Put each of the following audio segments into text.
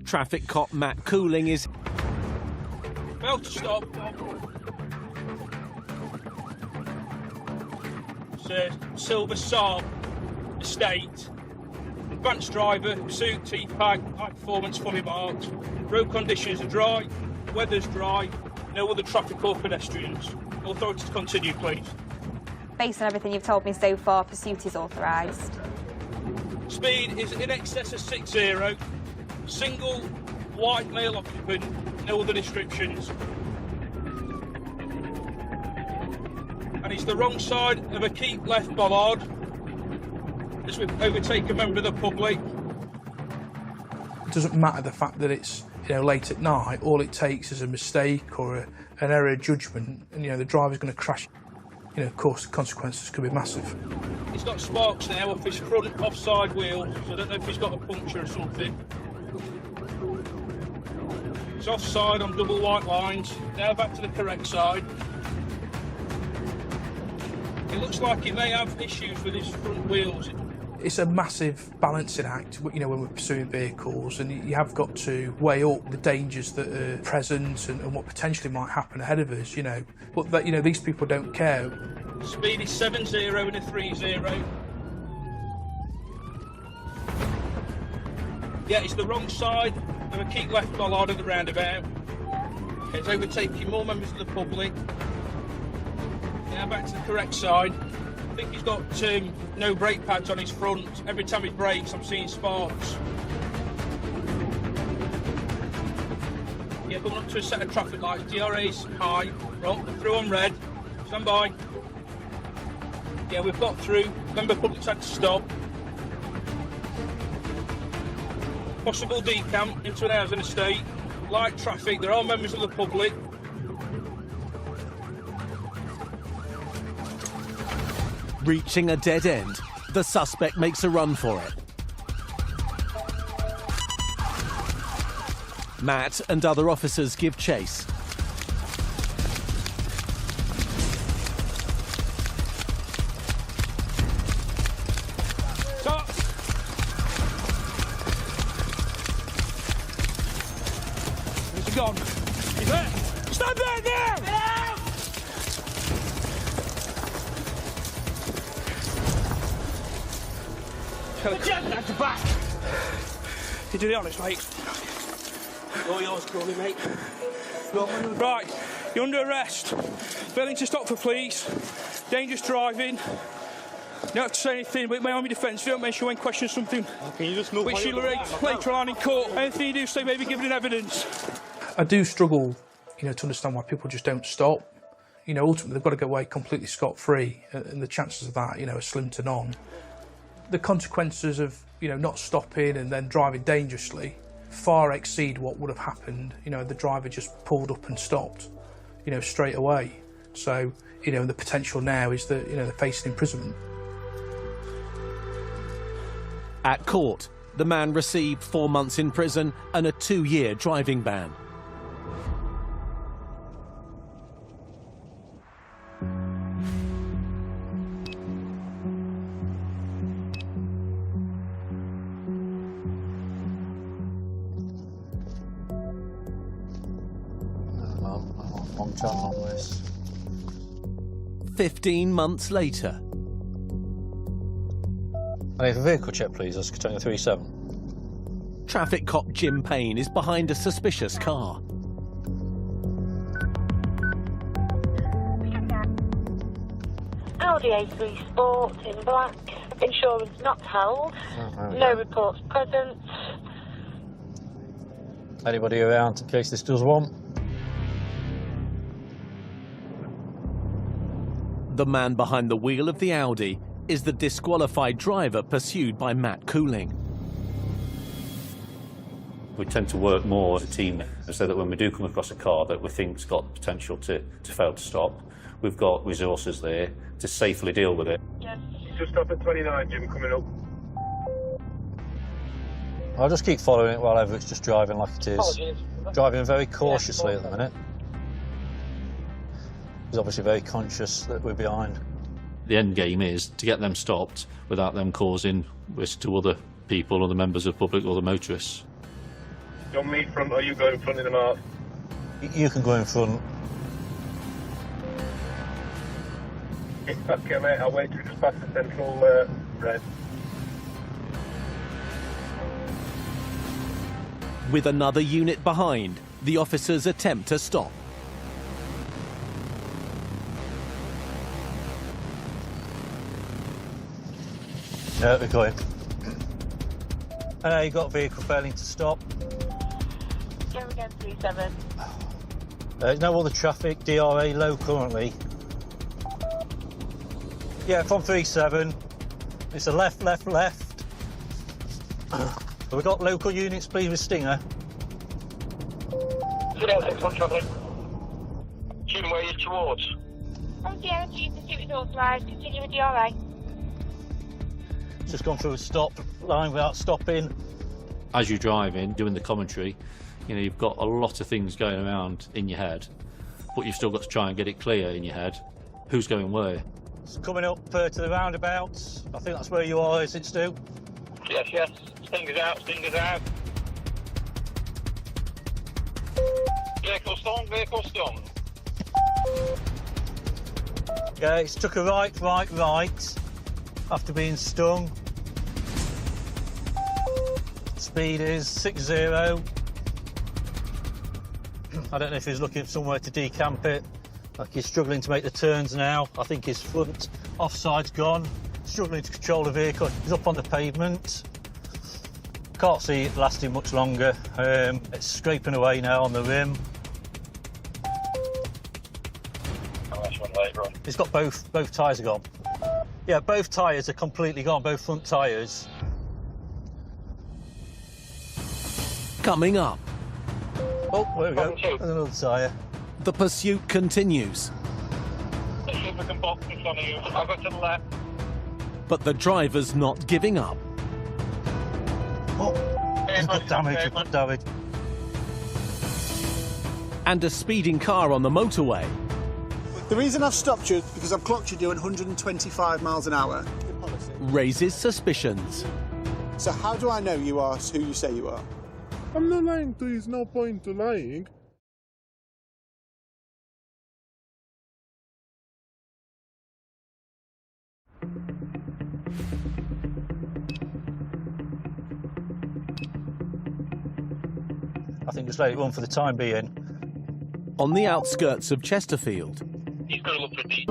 Traffic cop Matt Cooling is... Well to stop. It's a silver Saab estate. Advanced driver, suit, T-pack, high performance, fully marked. Road conditions are dry, weather's dry, no other traffic or pedestrians. Authorities continue, please. Based on everything you've told me so far, pursuit is authorised. Speed is in excess of 60. Single, white male occupant, no other descriptions. And it's the wrong side of a keep left bollard as we overtake a member of the public. It doesn't matter the fact that it's late at night. All it takes is a mistake or an error of judgment, and the driver's going to crash. Of course, the consequences could be massive. He's got sparks now off his front offside wheel, so I don't know if he's got a puncture or something. He's offside on double white lines. Now back to the correct side. It looks like he may have issues with his front wheels. It's a massive balancing act, when we're pursuing vehicles, and you have got to weigh up the dangers that are present and what potentially might happen ahead of us, But that, these people don't care. Speed is 70 and a 30. Yeah, it's the wrong side of a keep left bollard at the roundabout. It's overtaking more members of the public. Now back to the correct side. I think he's got no brake pads on his front. Every time he brakes, I'm seeing sparks. Yeah, coming up to a set of traffic lights. DRA's high. Right, through on red. Stand by. Yeah, we've got through. Member public's had to stop. Possible decamp into an housing estate. Light traffic. There are members of the public. Reaching a dead end, the suspect makes a run for it. Matt and other officers give chase. Stop! Where's he gone? He's there! Stand there now! Get out! At the back. You do the honest, mate. All yours, Crawley, mate. Right, you're under arrest. Failing to stop for police. Dangerous driving. You don't have to say anything, but it may on my defence. If you don't mention when question something, can you just move which you'll later on in court. Anything you do say may be given in evidence. I do struggle, to understand why people just don't stop. Ultimately they've got to go away completely scot-free, and the chances of that, are slim to none. The consequences of, not stopping and then driving dangerously far exceed what would have happened, the driver just pulled up and stopped, straight away. So, the potential now is that, they're facing imprisonment. At court, the man received 4 months in prison and a 2-year driving ban. Long time on this. 15 months later. I need a vehicle check, please. That's Container 37. Traffic cop Jim Payne is behind a suspicious car. Audi A3 Sport in black. Insurance not held. No reports present. Anybody around in case this does one? The man behind the wheel of the Audi is the disqualified driver pursued by Matt Cooling. We tend to work more as a team so that when we do come across a car that we think's got potential to fail to stop, we've got resources there to safely deal with it. Yes. Just up at 29, Jim, coming up. I'll just keep following it while it's just driving like it is. Apologies. Driving very cautiously at the minute. He's obviously very conscious that we're behind. The end game is to get them stopped without them causing risk to other people or the members of the public or the motorists. You want me front or you go in front of the mark? You can go in front. Okay, mate, I'll wait till it's past the central red. With another unit behind, the officers attempt to stop. Yeah, we're going. You got a vehicle failing to stop. Go again, 37. There's no other traffic, DRA low currently. Yeah, from 37. It's a left. We've got local units, please, with Stinger. Yeah, 6-1 travelling. Jim, where are you towards? Oh, yeah, the pursuit is authorised. Continue with DRA. Just gone through a stop line without stopping. As you're driving, doing the commentary, you know, you've got a lot of things going around in your head, but you've still got to try and get it clear in your head. Who's going where? It's coming up to the roundabouts. I think that's where you are, is it, Stu? Yes. Stingers out. Vehicle stone. Yeah, it's took a right after being stung. Speed is 60. I don't know if he's looking for somewhere to decamp it. Like he's struggling to make the turns now. I think his front offside's gone. Struggling to control the vehicle. He's up on the pavement. Can't see it lasting much longer. It's scraping away now on the rim. He's got both tyres are gone. Yeah, both tyres are completely gone, both front tyres. Coming up, Oh, there we go. There's another tyre. the pursuit continues, If we can box in front of you, I'll go to the left. but the driver's not giving up. Oh, we've got damage. And a speeding car on the motorway The reason I've stopped you is because I've clocked you doing 125 miles an hour. raises suspicions. So how do I know you are who you say you are? I'm not lying to you, there's no point to lying. I think just let it run for the time being. On the outskirts of Chesterfield, He's going to look for D.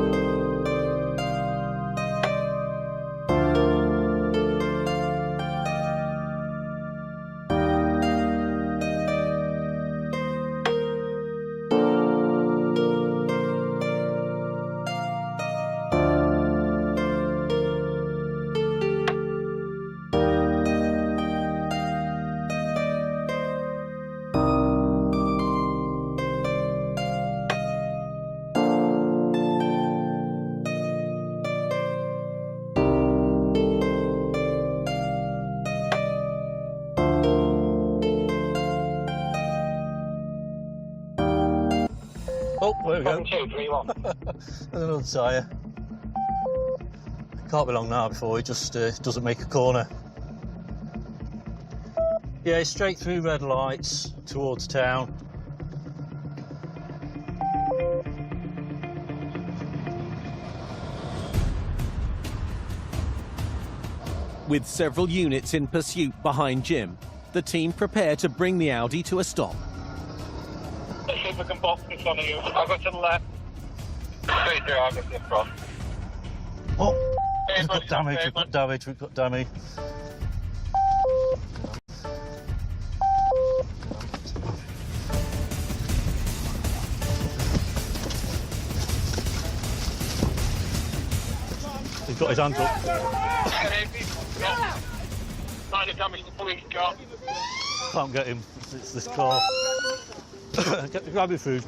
Oh, there we go. 231. There's another tyre. Can't be long now before he just doesn't make a corner. Yeah, he's straight through red lights towards town. with several units in pursuit behind Jim, the team prepare to bring the Audi to a stop. If we can box in front of you, I'll go to the left. Straight through, I'll go to the front. Oh, we've got damage, we've got damage. He's got his hands up. Minor damage to police car. Can't get him, it's this car. Grab your food.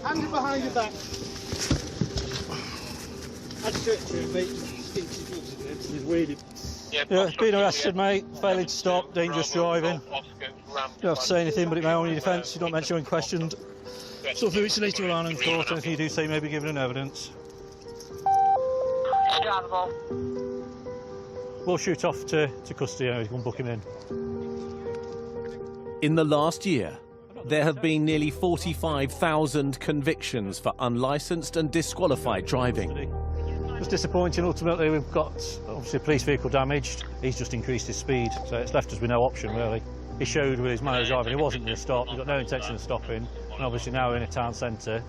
Hands behind your back. That's it, mate. He's waiting. Yeah, been arrested, mate. Failing to stop, dangerous driving. You don't have to say anything, but it may only defence. You don't mention when questioned. Something which you need to rely on in court, and if you do say, maybe given an evidence. we'll shoot off to custody and we'll book him in. In the last year, there have been nearly 45,000 convictions for unlicensed and disqualified driving. It's disappointing. Ultimately, we've got obviously a police vehicle damaged. He's just increased his speed, so it's left us with no option really. He showed with his manner of driving he wasn't going to stop. He's got no intention of stopping, and obviously now we're in a town centre,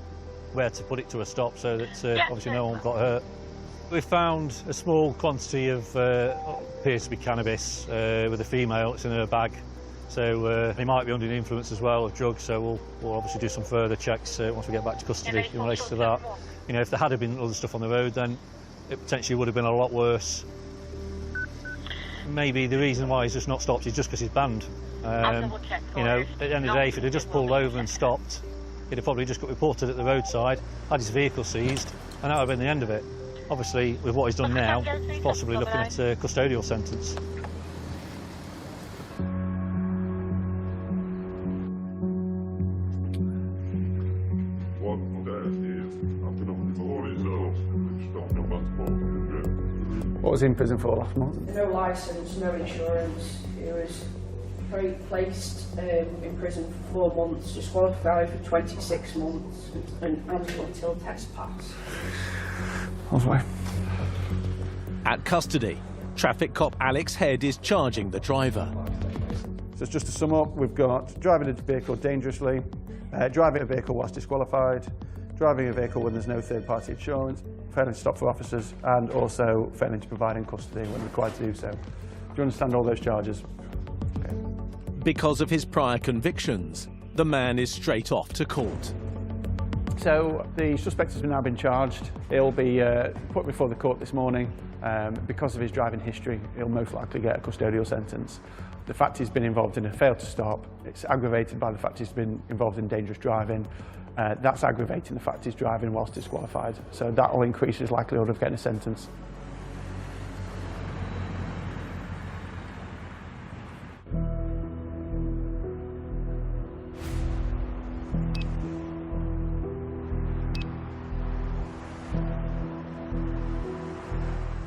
where to put it to a stop so that obviously no one got hurt. We found a small quantity of appears to be cannabis with a female. It's in her bag, so he might be under the influence as well of drugs. So we'll obviously do some further checks once we get back to custody in relation to that. You know, if there had been other stuff on the road, then it potentially would have been a lot worse. Maybe the reason why he's just not stopped is just because he's banned. You know, at the end of the day, if he'd have just pulled over and stopped, he'd have probably just got reported at the roadside, had his vehicle seized, and that would have been the end of it. Obviously, with what he's done now, he's possibly looking at a custodial sentence. What was he in prison for last month? No licence, no insurance. He was placed in prison for 4 months, disqualified for 26 months, and until test pass. Lovely. At custody, traffic cop Alex Head is charging the driver. So just to sum up, we've got driving a vehicle dangerously, driving a vehicle whilst disqualified, driving a vehicle when there's no third-party insurance, failing to stop for officers, and also failing to provide in custody when required to do so. Do you understand all those charges? Okay. Because of his prior convictions, the man is straight off to court. So the suspect has now been charged. He'll be put before the court this morning. Because of his driving history, he'll most likely get a custodial sentence. The fact he's been involved in a fail to stop, it's aggravated by the fact he's been involved in dangerous driving. That's aggravating the fact he's driving whilst disqualified. So that will increase his likelihood of getting a sentence.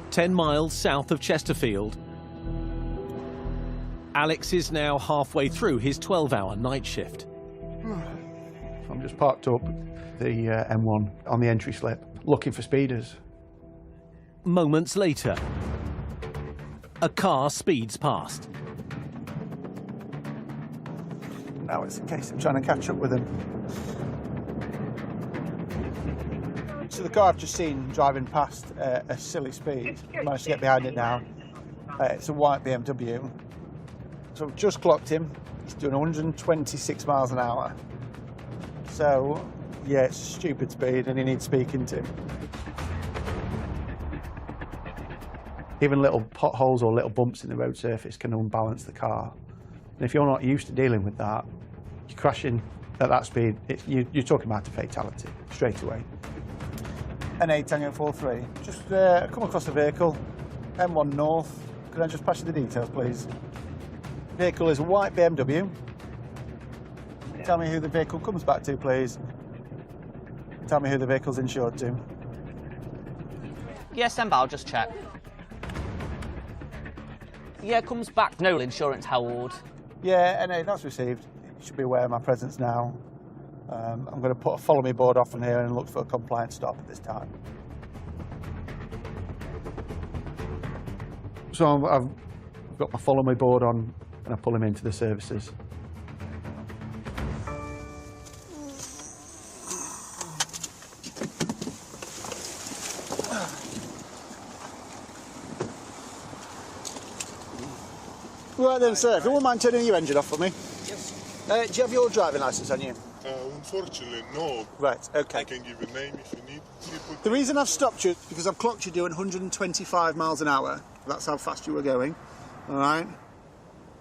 "10 miles south of Chesterfield, Alex is now halfway through his 12-hour night shift. I'm just parked up the M1 on the entry slip, looking for speeders. Moments later, a car speeds past. Now it's a case of trying to catch up with him. So the car I've just seen driving past a silly speed, managed to get behind it now. It's a white BMW. So I've just clocked him. He's doing 126 miles an hour. So, yeah, it's a stupid speed and he needs speaking to. Even little potholes or little bumps in the road surface can unbalance the car. And if you're not used to dealing with that, you're crashing at that speed, you're talking about a fatality straight away. N8 Tango 43, just come across the vehicle, M1 North. Could I just pass you the details, please? Vehicle is a white BMW. Tell me who the vehicle comes back to, please. Tell me who the vehicle's insured to. Yes, I'll just check. Yeah, comes back. No insurance held. Yeah, N8, that's received. You should be aware of my presence now. I'm going to put a follow me board off from here and look for a compliant stop at this time. So I've got my follow me board on and I pull him into the services. Right then, sir, if you wouldn't mind turning your engine off for me. Yes. Do you have your driving licence on you? Unfortunately, no. Right, okay. I can give you a name if you need. The reason I've stopped you is because I've clocked you doing 125 miles an hour. That's how fast you were going. All right.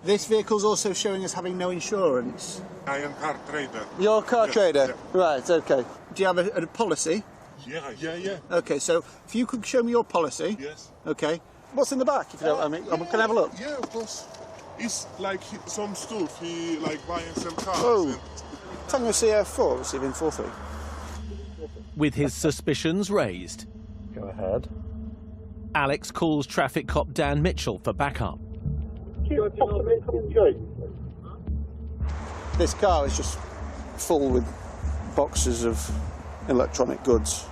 This vehicle's also showing us having no insurance. I am car trader. You're a car trader? Yeah. Right, okay. Do you have a policy? Yeah. Okay, so if you could show me your policy. Yes. Okay. What's in the back, if you don't mind? Can I have a look? Yeah, of course. It's like some stuff. He like buy and sell cars. Oh. Tango CO4 receiving 43. With his suspicions raised, Go ahead. Alex calls traffic cop Dan Mitchell for backup. This car is just full with boxes of electronic goods,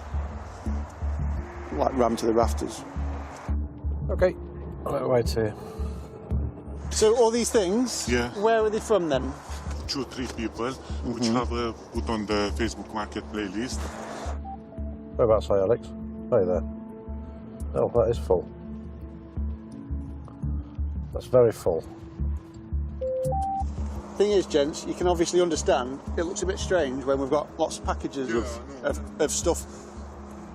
like rammed to the rafters. Okay, right here. So all these things, Yeah. where are they from then? 2-3 people, which have put on the Facebook Marketplace list. Whereabouts are you, Alex? Hey there. Oh, that is full. That's very full. Thing is, gents, you can obviously understand it looks a bit strange when we've got lots of packages of stuff.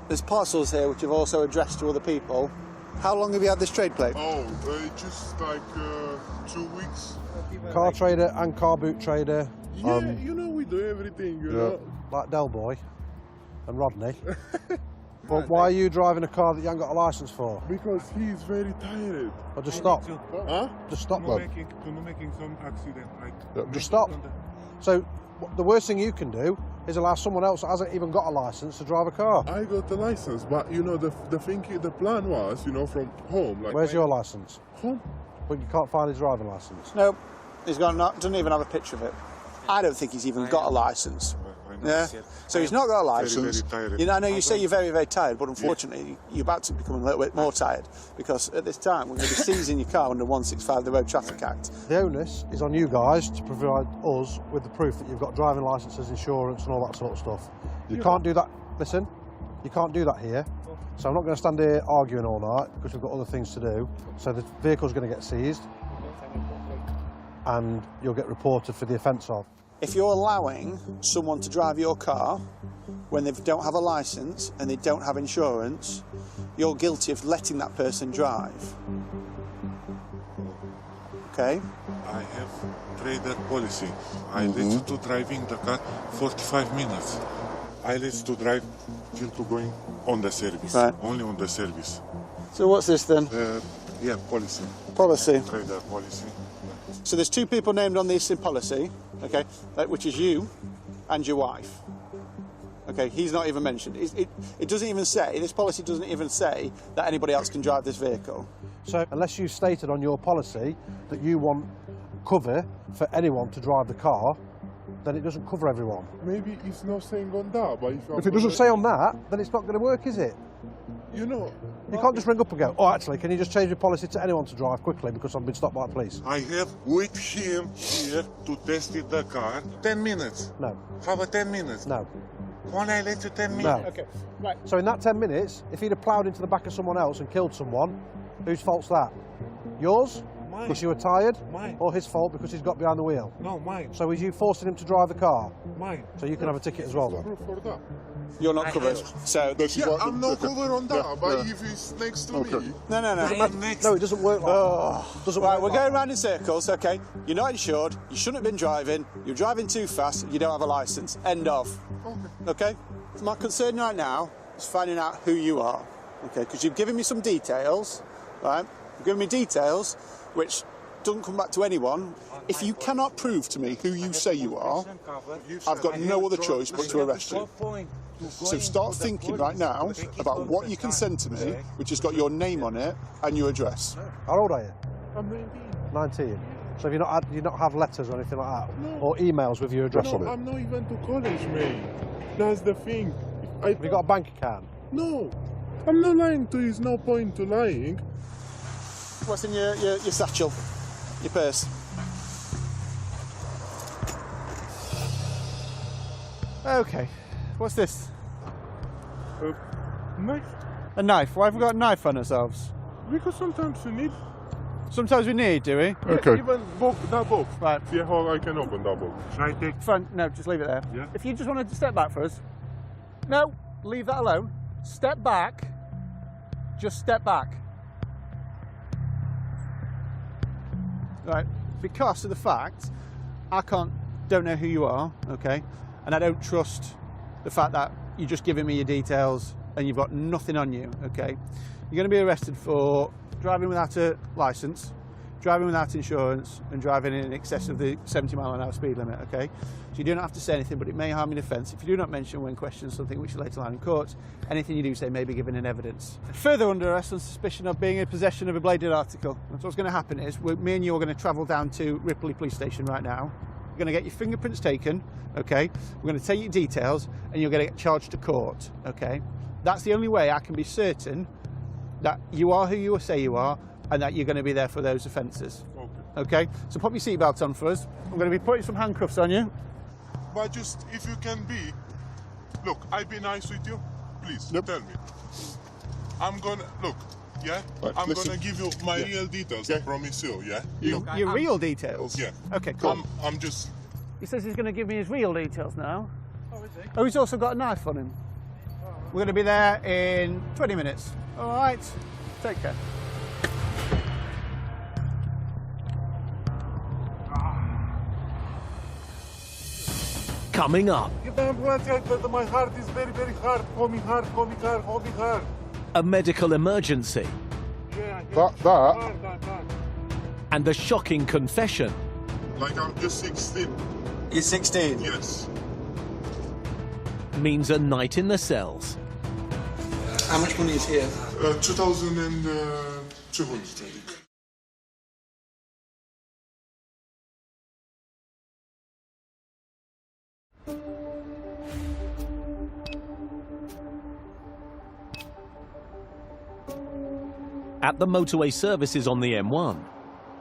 There's parcels here which have also addressed to other people. How long have you had this trade plate? Oh, just like 2 weeks. Car trader and car boot trader. Yeah, you know, we do everything, you know. Like Del Boy and Rodney. But why are you driving a car that you haven't got a licence for? Because he's very tired. Or just stop. Huh? Just stop, To then. making some accident. Just stop. So the worst thing you can do is allow someone else that hasn't even got a licence to drive a car. I got the license, but you know the plan was, you know, from home. Like Where's your licence? Home. But you can't find his driving licence. Nope, he's got doesn't even have a picture of it. I don't think he's even got a licence. Yeah, so he's not got a licence. Very tired. You know, I know you say you're very, very tired, but unfortunately you're about to become a little bit more tired because at this time we're going to be seizing your car under 165, the Road Traffic Act. The onus is on you guys to provide us with the proof that you've got driving licences, insurance and all that sort of stuff. You can't do that, listen, you can't do that here. So I'm not going to stand here arguing all night because we've got other things to do. So the vehicle's going to get seized and you'll get reported for the offence of. If you're allowing someone to drive your car when they don't have a licence and they don't have insurance, you're guilty of letting that person drive. Okay? I have trader policy. I let you to driving the car 45 minutes. I let to drive till to going on the service. Right. Only on the service. So what's this then? Yeah, policy. Policy. Trader policy. So there's two people named on this policy, okay, which is you and your wife. Okay, he's not even mentioned. It doesn't even say, this policy doesn't even say that anybody else can drive this vehicle. So unless you've stated on your policy that you want cover for anyone to drive the car, then it doesn't cover everyone. Maybe it's not saying on that, but if it doesn't say on that, then it's not going to work, is it? You know, you can't just ring up and go, oh, actually, can you just change your policy to anyone to drive quickly because I've been stopped by the police? I have with him here to test it the car 10 minutes. No. How about 10 minutes? No. Why I let you 10 minutes? No. Okay, right. So in that 10 minutes, if he'd have ploughed into the back of someone else and killed someone, whose fault's that? Yours? Mine. Because you were tired? Mine. Or his fault because he's got behind the wheel? No, mine. So was you forcing him to drive the car? Mine. So you can have a ticket as well then? Proof for that. You're not covered. So I'm not covered on that, but if he's next to me... No. No, it doesn't work like that. Doesn't Right, work we're like going round in circles, okay? You're not insured, you shouldn't have been driving, you're driving too fast, you don't have a licence. End of. Okay? My concern right now is finding out who you are, okay? Because you've given me some details, right? You've given me details which don't come back to anyone. If you cannot prove to me who you say you are, I've got no other choice but to arrest you. So start thinking right now about what you can send to me, which has got your name on it and your address. How old are you? I'm 19. 19. So have you not have letters or anything like that? No. Or emails with your address on it? I'm not even to college, mate. That's the thing. Have you got a bank account? No. I'm not lying to you. There's no point to lying. What's in your satchel? Your purse? Okay. What's this? Knife. A knife. Why have we got a knife on ourselves? Because sometimes you need. Sometimes we need, do we? Okay. Even that box. Right. See how I can open that box. Should I take? Fine. No, just leave it there. Yeah. If you just want to step back for us. No, leave that alone. Step back. Just step back. Right. Because of the fact I don't know who you are, okay, and I don't trust the fact that you're just giving me your details and you've got nothing on you, okay. You're going to be arrested for driving without a licence, driving without insurance and driving in excess of the 70-mile-an-hour speed limit, okay? So you do not have to say anything, but it may harm in offence if you do not mention when questioned something which is later line in court. Anything you do say may be given in evidence. Further under arrest on suspicion of being in possession of a bladed article. And so what's going to happen is, me and you are going to travel down to Ripley Police Station right now. You're going to get your fingerprints taken, okay? We're going to take your details and you're going to get charged to court, okay? That's the only way I can be certain that you are who you say you are and that you're going to be there for those offences. Okay? So pop your seatbelt on for us. I'm going to be putting some handcuffs on you. But just, if you can be... Look, I be nice with you. Please, tell me. I'm gonna... Look, yeah? Right, I'm listen. gonna give you my real details, I promise you, yeah? Your real details? Yeah. Okay, cool. I'm just... He says he's going to give me his real details now. Oh, is he? Oh, he's also got a knife on him. We're going to be there in 20 minutes. All right. Take care. Coming up, My heart is very, very hard. Call me hard, call me hard, hold me hard. a medical emergency, and the shocking confession. Like I'm just 16. You're 16? Yes. Means a night in the cells. How much money is here? 2,200. At the motorway services on the M1,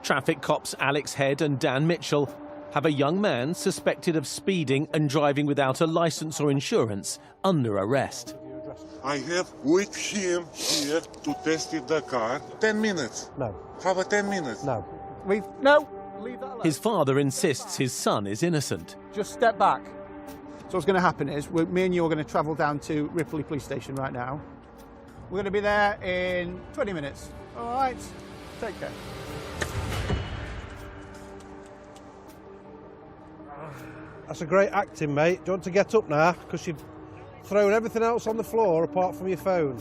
traffic cops Alex Head and Dan Mitchell have a young man suspected of speeding and driving without a licence or insurance under arrest. I have with him here to test the car. 10 minutes. No. Have a 10 minutes. No. No. Leave that alone. His father insists his son is innocent. Just step back. So what's going to happen is, me and you are going to travel down to Ripley Police Station right now. We're going to be there in 20 minutes. All right. Take care. That's a great acting, mate. Do you want to get up now? Because you've thrown everything else on the floor apart from your phone.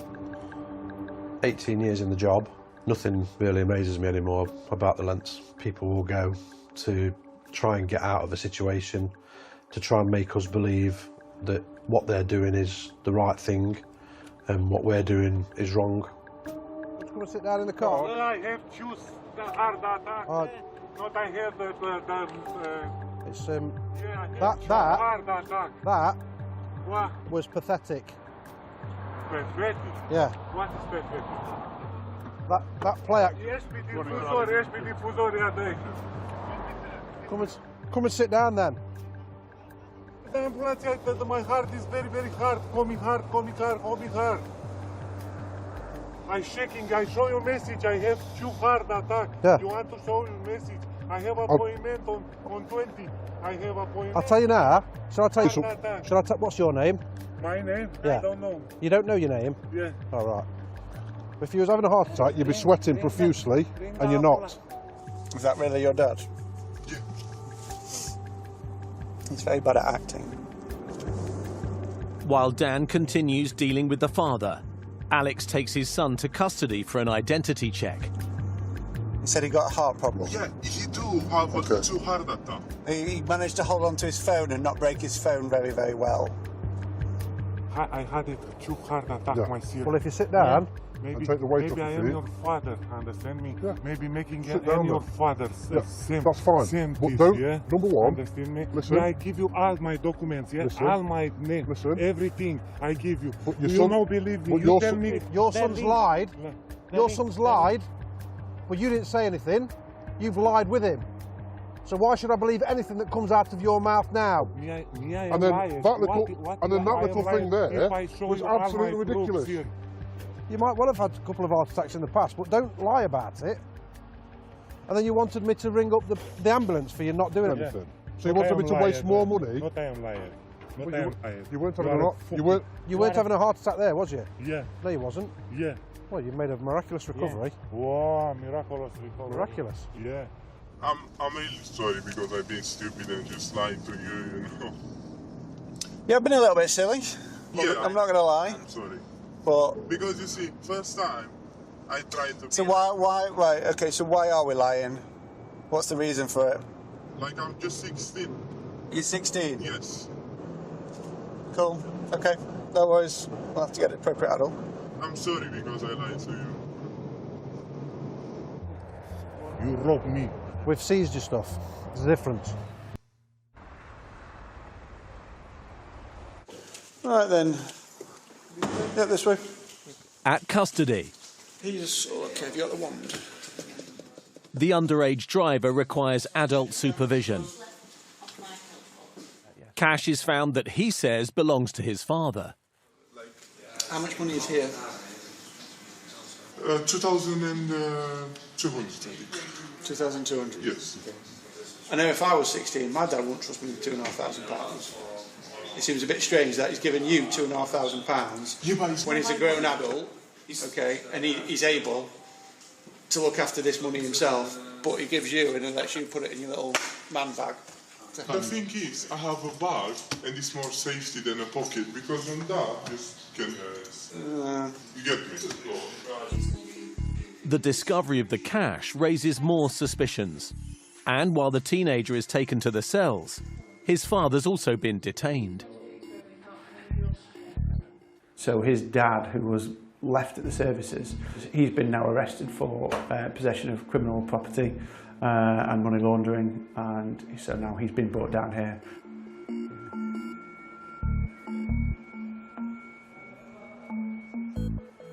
18 years in the job. Nothing really amazes me anymore about the lengths people will go to try and get out of a situation, to try and make us believe that what they're doing is the right thing and what we're doing is wrong. Just come and sit down in the car. I have choose the hard attack. Not I have the It's yeah, that What? was pathetic. Pathetic? Yeah. What is pathetic? That play act. Yes, diffusor, Come and sit down then. My heart is very, very hard. Call me hard, hold me hard. I'm shaking. I show you message. I have 2 heart attack. Yeah. You want to show you message? I have appointment on 20. I have appointment. I'll tell you now. Shall I tell you Heart something? attack. Shall I tell? What's your name? My name? Yeah. I don't know. You don't know your name? Yeah. All right. If you was having a heart attack, you'd be sweating profusely, and you're not. Is that really your dad? Yeah. He's very bad at acting. While Dan continues dealing with the father, Alex takes his son to custody for an identity check. He said he got a heart problem. Yeah, he do have a 2 heart attack. He managed to hold on to his phone and not break his phone very, very well. I had a 2 heart attack myself. Well, if you sit down, Maybe, take the weight maybe off I your am feet. your father, understand me? Yeah. Maybe making Sit I down am your then. father. Same, that's fine. Same But this, don't- yeah? number one, Understand me? listen. Yeah, I give you all my documents, yeah? Listen. All my name, Listen. everything I give you. But your You son- don't believe me. but You your tell son- me. your son's lied. Your son's lied, but you didn't say anything. You've lied with him. So why should I believe anything that comes out of your mouth now? Me, I And am then liars. that little- What and then that I am little thing liars there if I show was you all my absolutely proofs ridiculous. here. You might well have had a couple of heart attacks in the past, but don't lie about it. And then you wanted me to ring up the ambulance for you not doing Yeah. anything. So you Not I wanted me am to waste liar, more though. money. Not I am liar. Not Well, I you am liar. You weren't You having are a a lot. fool. You weren't having a heart attack there, was you? Yeah. No, you wasn't. Yeah. Well, you made a miraculous recovery. Wow, miraculous recovery. Miraculous. Yeah. I'm really sorry because I've been stupid and just lying to you, you know. Yeah, I've been a little bit silly. Yeah, I'm not going to lie. I'm sorry. But because you see, first time I tried to. So why, right, okay, so why are we lying? What's the reason for it? Like, I'm just 16. You're 16? Yes. Cool, okay, no worries. We'll have to get it appropriate adult. I'm sorry because I lied to you. You robbed me. We've seized your stuff. There's a difference. All right then. Yep, this way. At custody, He's okay. Have you got the wand? the underage driver requires adult supervision. Cash is found that he says belongs to his father. How much money is here? 2,200. 2,200? Yes. I know if I was 16, my dad wouldn't trust me with £2,500. It seems a bit strange that he's given you £2,500 when he's a grown adult, okay, and he's able to look after this money himself, but he gives you and he lets you put it in your little man bag. The thing is, I have a bag and it's more safety than a pocket because on that just can. You get me? The discovery of the cash raises more suspicions. And while the teenager is taken to the cells, his father's also been detained. So his dad, who was left at the services, he's been now arrested for possession of criminal property and money laundering, and so now he's been brought down here.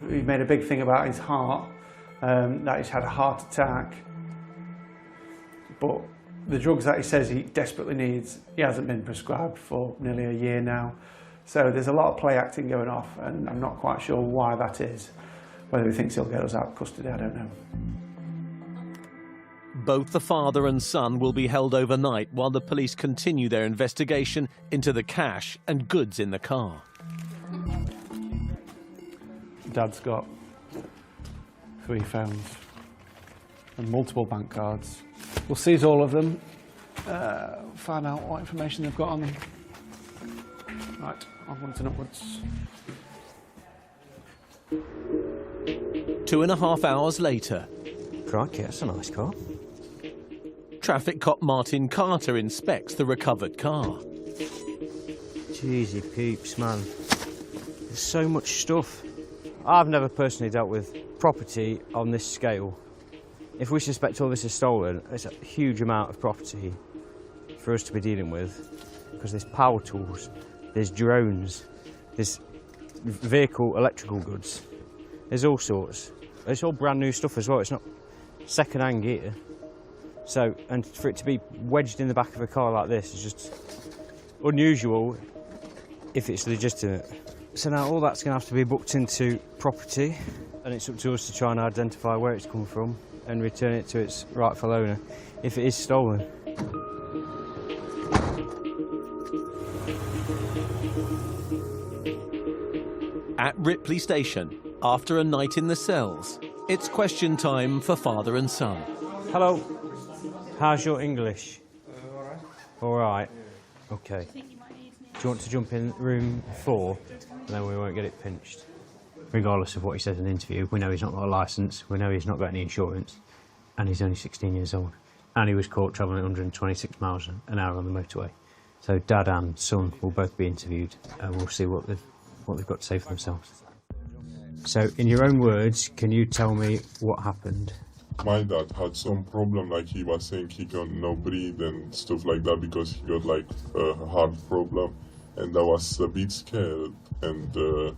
He made a big thing about his heart, that he's had a heart attack, but the drugs that he says he desperately needs, he hasn't been prescribed for nearly a year now. So there's a lot of play acting going off, and I'm not quite sure why that is. Whether he thinks he'll get us out of custody, I don't know. Both the father and son will be held overnight while the police continue their investigation into the cash and goods in the car. Dad's got 3 phones and multiple bank cards. We'll seize all of them, find out what information they've got on them. Right, onwards and upwards. 2.5 hours later. Crikey, that's a nice car. Traffic cop Martin Carter inspects the recovered car. Jeezy peeps, man. There's so much stuff. I've never personally dealt with property on this scale. If we suspect all this is stolen, it's a huge amount of property for us to be dealing with, because there's power tools, there's drones, there's vehicle electrical goods, there's all sorts. It's all brand new stuff as well, it's not second-hand gear. So, and for it to be wedged in the back of a car like this is just unusual if it's legitimate. So now all that's going to have to be booked into property, and it's up to us to try and identify where it's come from and return it to its rightful owner if it is stolen. At Ripley Station, after a night in the cells, it's question time for father and son. Hello, how's your English? All right. Okay. Do you want to jump in room 4 and then we won't get it pinched? Regardless of what he says in the interview, we know he's not got a licence, we know he's not got any insurance, and he's only 16 years old. And he was caught travelling at 126 miles an hour on the motorway. So dad and son will both be interviewed, and we'll see what they've got to say for themselves. So, in your own words, can you tell me what happened? My dad had some problem, like he was saying he can no breathe and stuff like that because he got like a heart problem, and I was a bit scared, and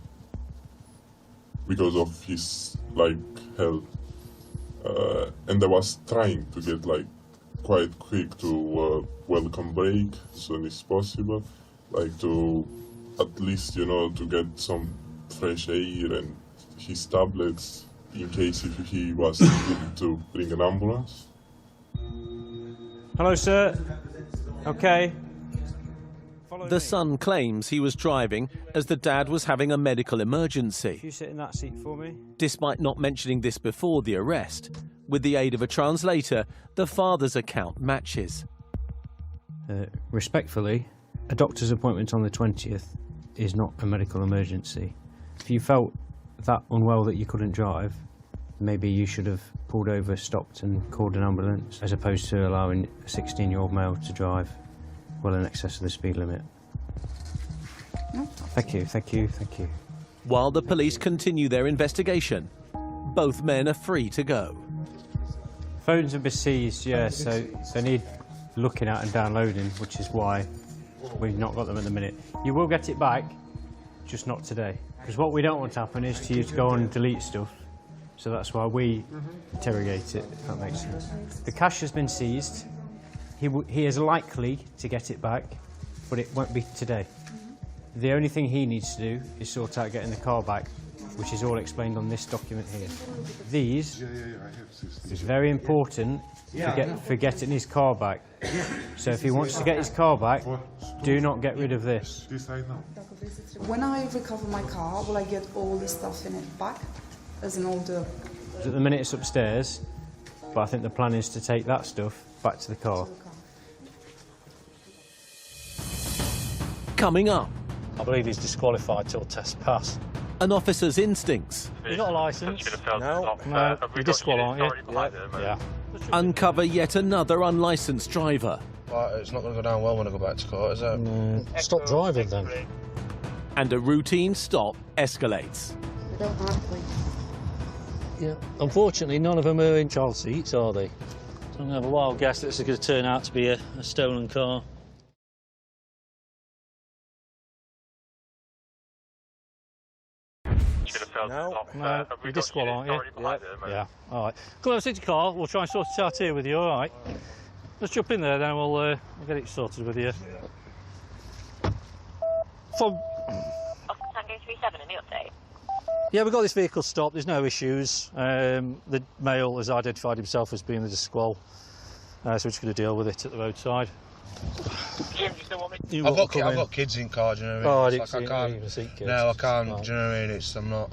because of his like health, and I was trying to get like quite quick to welcome break as soon as possible, like to at least, you know, to get some fresh air and his tablets in case if he was needed to bring an ambulance. Hello, sir. Okay. The son claims he was driving as the dad was having a medical emergency. Can you sit in that seat for me? Despite not mentioning this before the arrest, with the aid of a translator, the father's account matches. Respectfully, a doctor's appointment on the 20th is not a medical emergency. If you felt that unwell that you couldn't drive, Maybe you should have pulled over, stopped and called an ambulance, as opposed to allowing a 16-year-old male to drive well in excess of the speed limit. No. Thank you, thank you, thank you. While the police continue their investigation, both men are free to go. Phones have been seized, yeah, so they need looking at and downloading, which is why we've not got them at the minute. You will get it back, just not today. Because what we don't want to happen is to you to go on and delete stuff. So that's why we interrogate it, if that makes sense. The cash has been seized. He is likely to get it back, but it won't be today. The only thing he needs to do is sort out getting the car back, which is all explained on this document here. These is very important for getting his car back. So if he wants to get his car back, do not get rid of this. When I recover my car, will I get all the stuff in it back? As in all the... At the minute it's upstairs, but I think the plan is to take that stuff back to the car. Coming up, I believe he's disqualified till test pass. an officer's instincts. You got a licence? No. No. You're disqualified, aren't you? Yeah. Uncover yet another unlicensed driver. But it's not going to go down well when I go back to court, is it? No. Stop driving then. And a routine stop escalates. They don't have to. Yeah. Unfortunately, none of them are in child seats, are they? So I'm going to have a wild guess that this is going to turn out to be a stolen car. No, you're disqualified, aren't you? Yeah. All right. Come on, sit your car. We'll try and sort it out here with you. All right. Let's jump in there, then we'll get it sorted with you. From Tango 37 in the update. yeah, we've got this vehicle stopped. There's no issues. The male has identified himself as being the disqual, so we're just going to deal with it at the roadside. Jim, you still want me? I've got kids in car, do you know what I mean? Oh, I didn't see. I can't. No, I can't. Do you know what I mean? I'm not.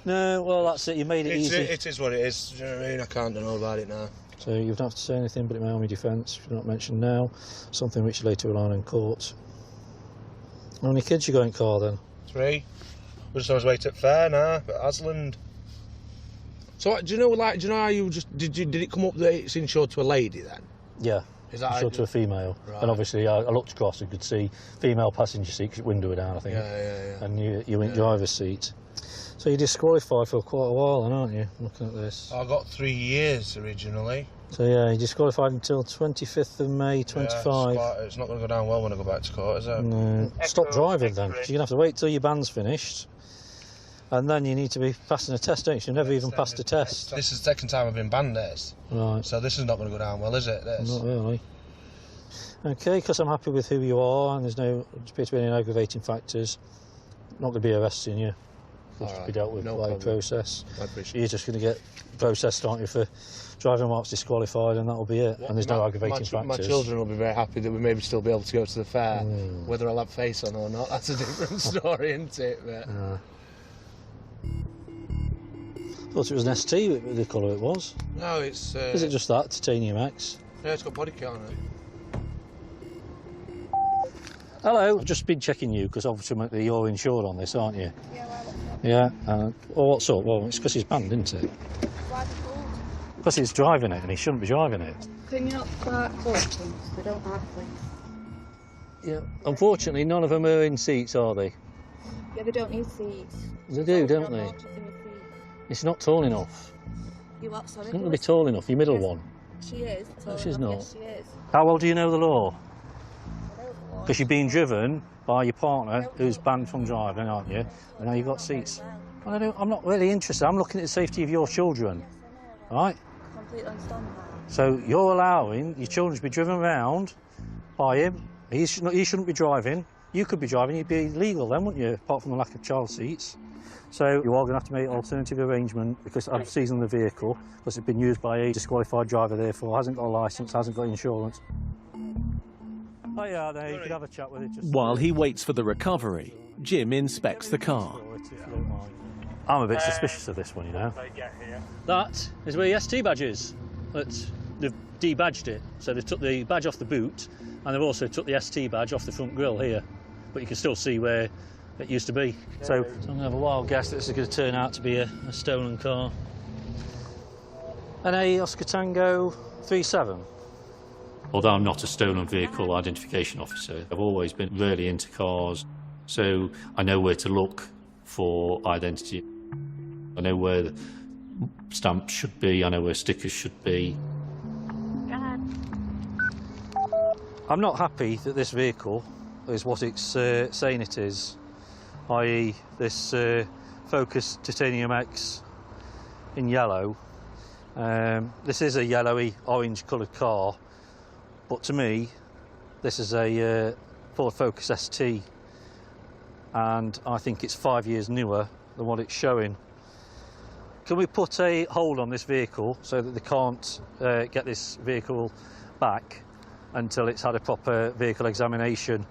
No, well, that's it. You made it easy. It is what it is. Do you know what I mean? I can't do all about it now. So you don't have to say anything, but it may harm your defence if you're not mentioned now. Something which you later rely on in court. How many kids you got in car then? 3. We're just on his way to fair now, at Asland. So do you know how you just did it come up that it's insured to a lady then? Yeah. Is that insured to a female? Right. And obviously I looked across and could see female passenger seat because window were down, I think. Yeah. And you in driver's seat. So you're disqualified for quite a while then, aren't you, looking at this? I got 3 years originally. So yeah, you're disqualified until 25th of May 25. Yeah, it's not going to go down well when I go back to court, is it? No. Stop driving then, because you're going to have to wait till your ban's finished. And then you need to be passing a test, don't you? You've never even passed a test. This is the second time I've been banned this. Right. So this is not going to go down well, is it? This? Not really. OK, because I'm happy with who you are and there's no appear to be any aggravating factors, not going to be arresting you. It'll just be dealt with by process. I appreciate You're just going to get processed, aren't you, for driving whilst disqualified, and that'll be it. And there's no aggravating factors. My children will be very happy that we maybe still be able to go to the fair. Whether I'll have face on or not, that's a different story, isn't it? But... Thought it was an ST, the colour it was. No, it's... Is it just that, Titanium X? Yeah, it's got body kit on it. Hello. I've just been checking you, because ultimately you're insured on this, aren't you? Yeah. Well, what's up? Well, it's because he's banned, isn't it? Because he's driving it, and he shouldn't be driving it. Can you not start talking? They don't have to. Yeah. Unfortunately, none of them are in seats, are they? Yeah, they don't need seats. They do, don't they? It's not tall enough. You what, sorry? It's not going to be tall enough, your middle one. She is. No, she's not. Yes, she is. How well do you know the law? Because you're being driven by your partner who's banned from driving, aren't you? And now you've got seats. Well, I'm not really interested. I'm looking at the safety of your children, right? I completely understand that. So you're allowing your children to be driven around by him. He shouldn't be driving. You could be driving. You'd be legal then, wouldn't you? Apart from the lack of child seats. So you are going to have to make an alternative arrangement because I'm seizing the vehicle because it's been used by a disqualified driver, therefore hasn't got a licence, hasn't got insurance. Oh yeah, there, you could have a chat with it. While he waits for the recovery, Jim inspects the car. I'm a bit suspicious of this one, you know. That is where your ST badge is. They've debadged it, so they've took the badge off the boot and they've also took the ST badge off the front grille here. But you can still see where it used to be. So I'm going to have a wild guess that this is going to turn out to be a stolen car. NA Oscar Tango 37. Although I'm not a stolen vehicle identification officer, I've always been really into cars, so I know where to look for identity. I know where the stamps should be, I know where stickers should be. I'm not happy that this vehicle is what it's saying it is, i.e. this Focus Titanium X in yellow. This is a yellowy, orange coloured car, but to me, this is a Ford Focus ST, and I think it's 5 years newer than what it's showing. Can we put a hold on this vehicle so that they can't get this vehicle back until it's had a proper vehicle examination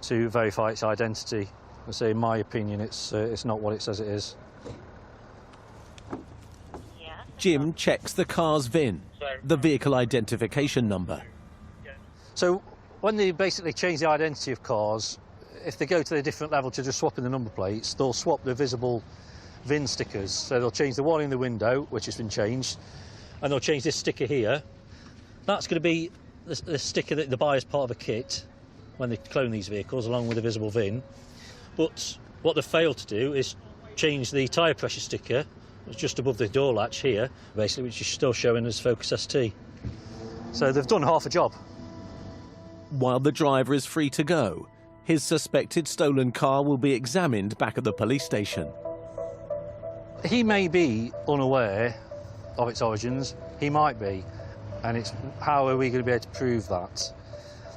to verify its identity? I say, in my opinion, it's not what it says it is. Jim checks the car's VIN, the vehicle identification number. So when they basically change the identity of cars, if they go to a different level to just swapping the number plates, they'll swap the visible VIN stickers. So they'll change the one in the window, which has been changed, and they'll change this sticker here. That's going to be the sticker that they buy as part of a kit when they clone these vehicles, along with the visible VIN. But what they've failed to do is change the tyre pressure sticker, that's just above the door latch here, basically, which is still showing as Focus ST. So they've done half a job. While the driver is free to go, his suspected stolen car will be examined back at the police station. He may be unaware of its origins, he might be, and it's how are we going to be able to prove that?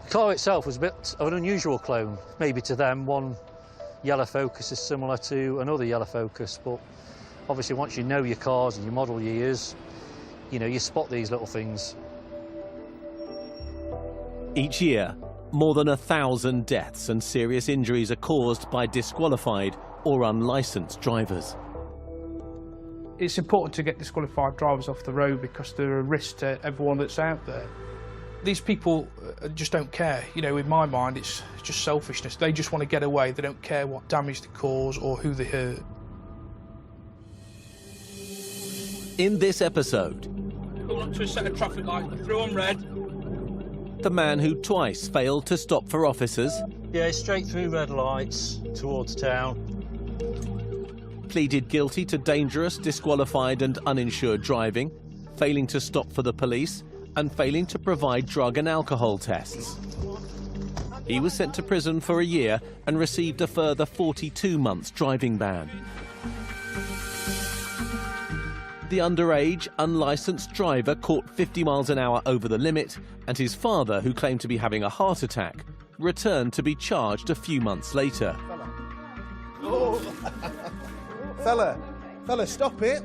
The car itself was a bit of an unusual clone. Maybe to them one yellow Focus is similar to another yellow Focus, but obviously once you know your cars and your model years, you know, you spot these little things. Each year, more than 1,000 deaths and serious injuries are caused by disqualified or unlicensed drivers. It's important to get disqualified drivers off the road because they're a risk to everyone that's out there. These people just don't care. You know, in my mind, it's just selfishness. They just want to get away. They don't care what damage they cause or who they hurt. In this episode, Going up to a set of traffic lights, through on red. the man who twice failed to stop for officers, Yeah, straight through red lights towards town. pleaded guilty to dangerous, disqualified and uninsured driving, failing to stop for the police and failing to provide drug and alcohol tests. He was sent to prison for a year and received a further 42 months driving ban. The underage, unlicensed driver caught 50 miles an hour over the limit, and his father, who claimed to be having a heart attack, returned to be charged a few months later. Oh. Fella, stop it.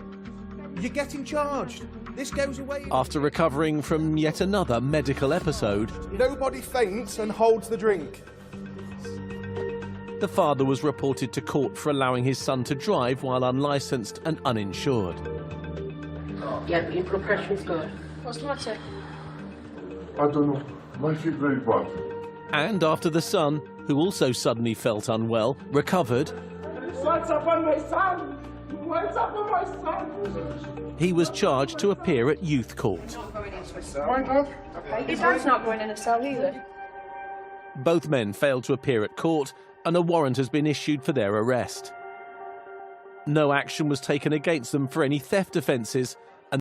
You're getting charged. This goes away. After recovering from yet another medical episode, Nobody faints and holds the drink. the father was reported to court for allowing his son to drive while unlicensed and uninsured. Yeah, your blood pressure is good. What's the matter? I don't know. I feel very bad. And after the son, who also suddenly felt unwell, recovered, What's up on my son? What's up on my son? he was charged to appear at youth court. My dad? His dad's not going in a cell either. Both men failed to appear at court, and a warrant has been issued for their arrest. No action was taken against them for any theft offences,